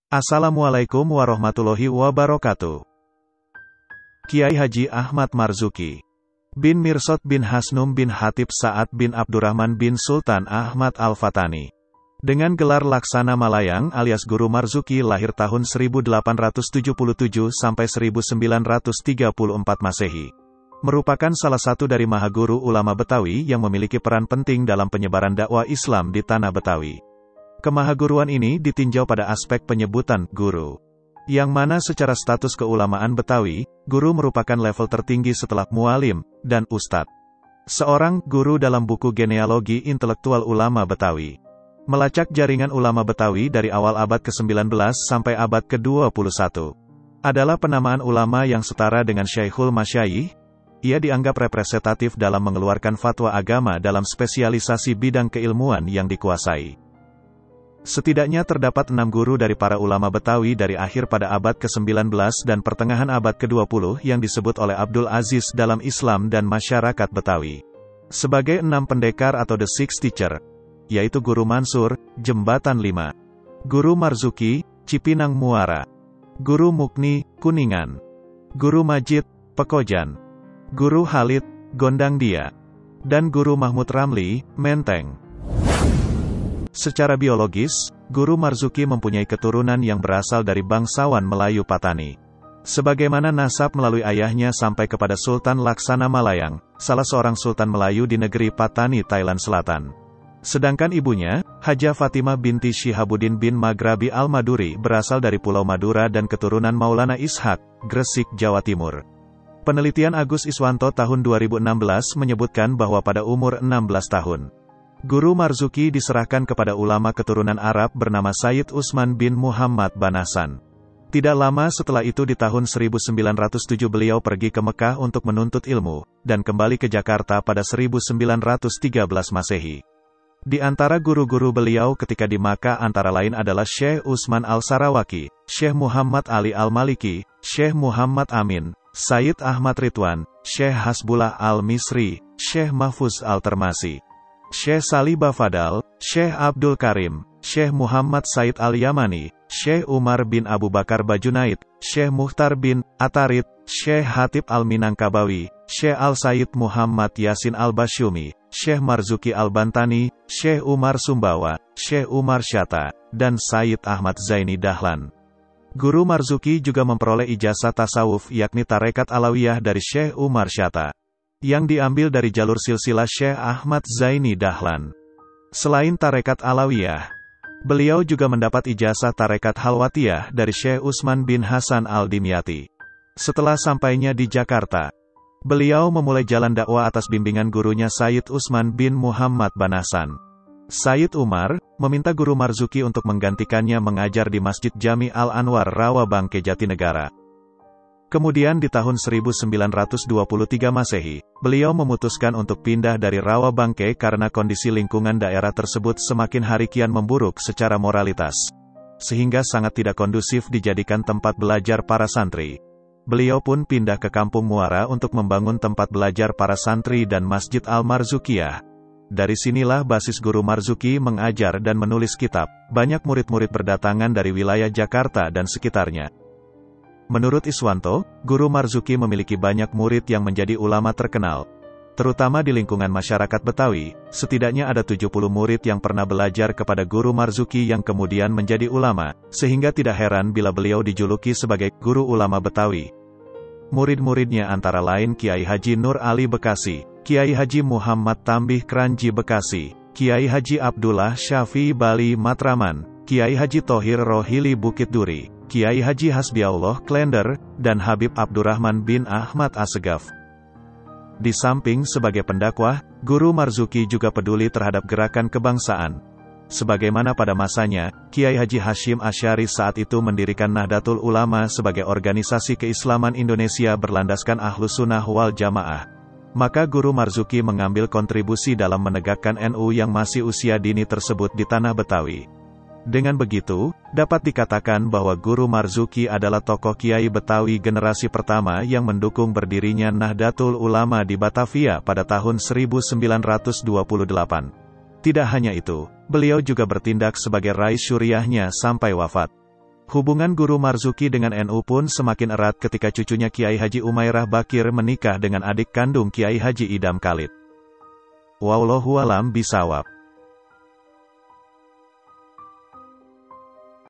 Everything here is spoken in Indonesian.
Assalamualaikum warahmatullahi wabarakatuh. Kiai Haji Ahmad Marzuki bin Mirsad bin Hasnum bin Hatib Sa'ad bin Abdurrahman bin Sultan Ahmad Al-Fatani. Dengan gelar Laksana Malayang alias Guru Marzuki lahir tahun 1877 sampai 1934 Masehi. Merupakan salah satu dari mahaguru ulama Betawi yang memiliki peran penting dalam penyebaran dakwah Islam di tanah Betawi. Kemahaguruan ini ditinjau pada aspek penyebutan guru, yang mana secara status keulamaan Betawi, guru merupakan level tertinggi setelah mualim dan ustadz. Seorang guru dalam buku genealogi intelektual ulama Betawi. Melacak jaringan ulama Betawi dari awal abad ke-19 sampai abad ke-21. Adalah penamaan ulama yang setara dengan Syekhul Masyayikh. Ia dianggap representatif dalam mengeluarkan fatwa agama dalam spesialisasi bidang keilmuan yang dikuasai. Setidaknya terdapat 6 guru dari para ulama Betawi dari akhir pada abad ke-19 dan pertengahan abad ke-20 yang disebut oleh Abdul Aziz dalam Islam dan masyarakat Betawi sebagai 6 pendekar atau the six teacher, yaitu Guru Mansur, Jembatan 5, Guru Marzuki, Cipinang Muara, Guru Mukni, Kuningan, Guru Majid, Pekojan, Guru Halid, Gondang Dia, dan Guru Mahmud Ramli, Menteng. Secara biologis, Guru Marzuki mempunyai keturunan yang berasal dari bangsawan Melayu Patani. Sebagaimana nasab melalui ayahnya sampai kepada Sultan Laksana Malayang, salah seorang sultan Melayu di negeri Patani, Thailand Selatan. Sedangkan ibunya, Hajah Fatimah binti Syihabuddin bin Maghrabi Al-Maduri berasal dari Pulau Madura dan keturunan Maulana Ishaq, Gresik, Jawa Timur. Penelitian Agus Iswanto tahun 2016 menyebutkan bahwa pada umur 16 tahun, Guru Marzuki diserahkan kepada ulama keturunan Arab bernama Sayyid Utsman bin Muhammad Banasan. Tidak lama setelah itu di tahun 1907 beliau pergi ke Mekah untuk menuntut ilmu, dan kembali ke Jakarta pada 1913 Masehi. Di antara guru-guru beliau ketika di Makkah antara lain adalah Syekh Utsman Al-Sarawaki, Syekh Muhammad Ali Al-Maliki, Syekh Muhammad Amin, Sayyid Ahmad Ridwan, Syekh Hasbullah Al-Misri, Syekh Mahfuz Al-Termasi, Syekh Salibah Fadal, Syekh Abdul Karim, Syekh Muhammad Said Al-Yamani, Syekh Umar bin Abu Bakar Bajunaid, Syekh Muhtar bin Atarid, Syekh Hatib Al-Minangkabawi, Syekh Al-Sayyid Muhammad Yasin Al-Basyumi, Syekh Marzuki Al-Bantani, Syekh Umar Sumbawa, Syekh Umar Syata, dan Sayyid Ahmad Zaini Dahlan. Guru Marzuki juga memperoleh ijazah tasawuf yakni Tarekat Alawiyah dari Syekh Umar Syata, yang diambil dari jalur silsilah Syekh Ahmad Zaini Dahlan. Selain Tarekat Alawiyah, beliau juga mendapat ijazah Tarekat Halwatiyah dari Syekh Utsman bin Hasan Al-Dimyati. Setelah sampainya di Jakarta, beliau memulai jalan dakwah atas bimbingan gurunya Sayyid Utsman bin Muhammad Banasan. Sayyid Umar meminta Guru Marzuki untuk menggantikannya mengajar di Masjid Jami Al-Anwar Rawabangke Jatinegara. Kemudian di tahun 1923 Masehi, beliau memutuskan untuk pindah dari Rawabangke karena kondisi lingkungan daerah tersebut semakin hari kian memburuk secara moralitas, sehingga sangat tidak kondusif dijadikan tempat belajar para santri. Beliau pun pindah ke Kampung Muara untuk membangun tempat belajar para santri dan Masjid Al-Marzukiyah. Dari sinilah basis Guru Marzuki mengajar dan menulis kitab. Banyak murid-murid berdatangan dari wilayah Jakarta dan sekitarnya. Menurut Iswanto, Guru Marzuki memiliki banyak murid yang menjadi ulama terkenal. Terutama di lingkungan masyarakat Betawi, setidaknya ada 70 murid yang pernah belajar kepada Guru Marzuki yang kemudian menjadi ulama, sehingga tidak heran bila beliau dijuluki sebagai Guru Ulama Betawi. Murid-muridnya antara lain Kiai Haji Nur Ali Bekasi, Kiai Haji Muhammad Tambih Kranji Bekasi, Kiai Haji Abdullah Syafi'i Bali Matraman, Kiai Haji Thohir Rohili Bukit Duri, Kiai Haji Hasbiallah Klender, dan Habib Abdurrahman bin Ahmad Assegaf. Di samping sebagai pendakwah, Guru Marzuki juga peduli terhadap gerakan kebangsaan. Sebagaimana pada masanya, Kiai Haji Hashim Asy'ari saat itu mendirikan Nahdlatul Ulama sebagai organisasi keislaman Indonesia berlandaskan Ahlus Sunnah wal Jamaah. Maka Guru Marzuki mengambil kontribusi dalam menegakkan NU yang masih usia dini tersebut di tanah Betawi. Dengan begitu, dapat dikatakan bahwa Guru Marzuki adalah tokoh Kiai Betawi generasi pertama yang mendukung berdirinya Nahdlatul Ulama di Batavia pada tahun 1928. Tidak hanya itu, beliau juga bertindak sebagai rais syuriahnya sampai wafat. Hubungan Guru Marzuki dengan NU pun semakin erat ketika cucunya Kiai Haji Umairah Bakir menikah dengan adik kandung Kiai Haji Idam Khalid. Wallahu a'lam bishawab.